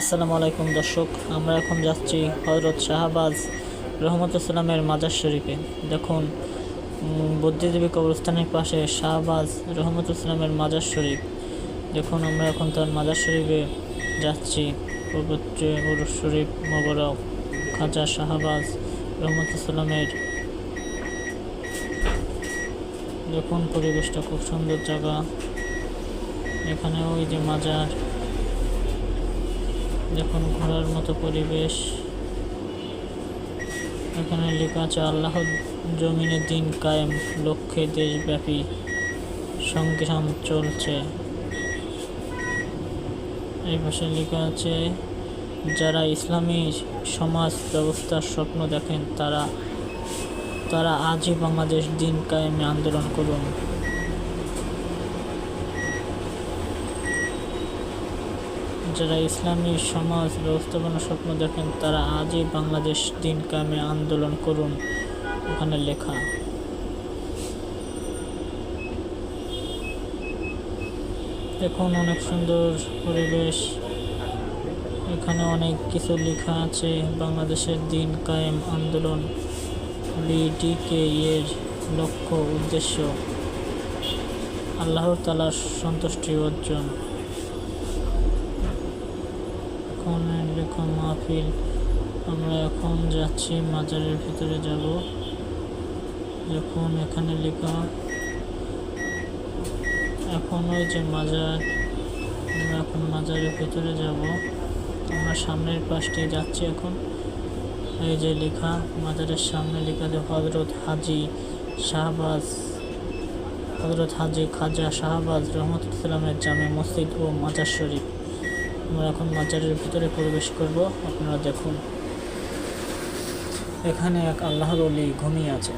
আসসালামু আলাইকুম দর্শক, আমরা এখন যাচ্ছি হজরত শাহবাজ রহমতুল্লামের মাজার শরীফে। দেখুন, বুদ্ধিজীবী কবরস্থানের পাশে শাহবাজ রহমতুল্লামের মাজার শরীফ। দেখুন, আমরা এখন তার মাজার শরীফে যাচ্ছি। পবিত্র উরুস শরীফ মোবারক খাজা শাহবাজ রহমতুল্লামের। দেখুন, পরিবেশটা খুব সুন্দর জায়গা। এখানে ওই যে মাজার, দেখুন ঘোরার মতো পরিবেশ। এখানে লেখা আছে আল্লাহ জমিনে দিন কায়েম লক্ষ্যে দেশব্যাপী সংগ্রাম চলছে। এই পাশে লেখা আছে যারা ইসলামী সমাজ ব্যবস্থার স্বপ্ন দেখেন তারা আজই বাংলাদেশ দিন কায়েমে আন্দোলন করুন। যারা ইসলামী সমাজ ব্যবস্থাপনার স্বপ্ন দেখেন তারা আজই বাংলাদেশ দিন কায়েমে আন্দোলন করুন, ওখানে লেখা। এখন অনেক সুন্দর পরিবেশ। এখানে অনেক কিছু লেখা আছে। বাংলাদেশের দিন কায়েম আন্দোলন বিডিকে এর লক্ষ্য উদ্দেশ্য আল্লাহ তাআলার সন্তুষ্টি অর্জন। এখন লেখা মাহফিল। আমরা এখন যাচ্ছি মাজারের ভিতরে যাব। দেখুন এখানে লেখা, এখন ওই যে মাজার, আমরা এখন মাজারের ভিতরে যাব। আমরা সামনের পাশটি যাচ্ছি এখন। এই যে লেখা, মাজারের সামনে লেখা যে হজরত হাজি খাজা শাহবাজ রহমতুল্লামের জামে মসজিদ ও মাজার শরীফ। আমরা এখন মাজারের ভিতরে প্রবেশ করব। আপনারা দেখুন, এখানে এক আল্লাহর ওলি ঘুমিয়ে আছে।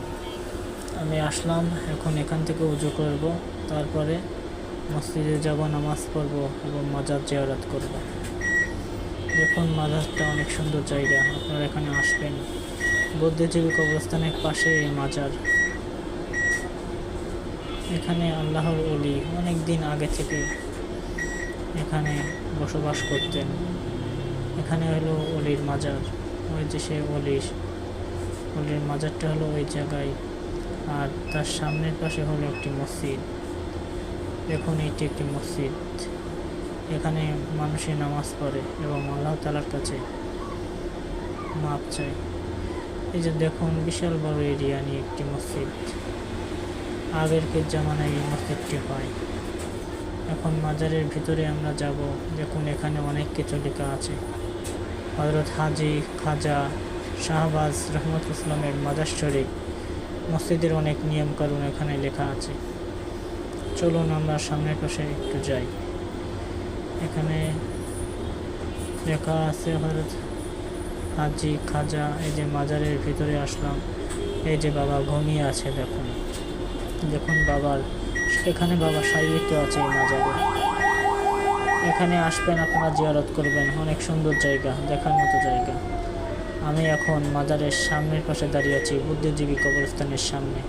আমি আসলাম, এখন এখান থেকে উজু করব, তারপরে মসজিদে যাব, নামাজ পড়ব এবং মাজার জিয়ারত করব। দেখুন মাজারটা অনেক সুন্দর জায়গা, আপনারা এখানে আসবেন। বুদ্ধিজীবী কবরস্থানের পাশে এই মাজার। এখানে আল্লাহর ওলি অনেক দিন আগে থেকে এখানে বসবাস করতেন। এখানে হলো ওলির মাজার। ওই যে সে ওলির মাজারটা হলো ওই জায়গায়, আর তার সামনের পাশে হলো একটি মসজিদ। দেখুন এটি একটি মসজিদ। এখানে মানুষে নামাজ পড়ে এবং আল্লাহ তাআলার কাছে মাপ চায়। এই যে দেখুন বিশাল বড় এরিয়া নিয়ে একটি মসজিদ। আগেরকার জামানায় এই মসজিদটি হয়। এখন মাজারের ভিতরে আমরা যাব। দেখুন এখানে অনেক কিছু লেখা আছে। হযরত হাজী খাজা শাহবাজ রহমতুল্লামের মাজার শরীফ। মসজিদের অনেক নিয়ম কানুন এখানে লেখা আছে। চলুন আমরা সামনের পাশে একটু যাই। এখানে লেখা আছে হযরত হাজী খাজা। এই যে মাজারের ভিতরে আসলাম। এই যে বাবা ঘুমিয়ে আছে। দেখুন এখানে বাবা শায়িত আছে এই মাজারে। এখানে আসবেন, আপনারা জিয়ারত করবেন। অনেক সুন্দর জায়গা, দেখার মতো জায়গা। আমি এখন মাজারের সামনের পাশে দাঁড়িয়ে আছি, বুদ্ধিজীবী কবরস্থানের সামনে।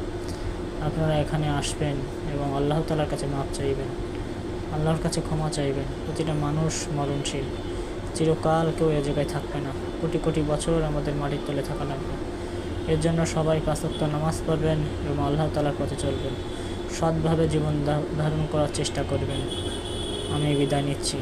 আপনারা এখানে আসবেন এবং আল্লাহ তাআলার কাছে মাপ চাইবেন, আল্লাহর কাছে ক্ষমা চাইবেন। প্রতিটা মানুষ মরণশীল, চিরকাল কেউ এ জায়গায় থাকবে না। কোটি কোটি বছর আমাদের মাটির তলে থাকা লাগবে। এর জন্য সবাই 5 ওয়াক্ত নামাজ পড়বেন এবং আল্লাহ তাআলার পথে চলবেন। সৎভাবে জীবন ধারণ করার চেষ্টা করবেন। আমি বিদায় নিচ্ছি।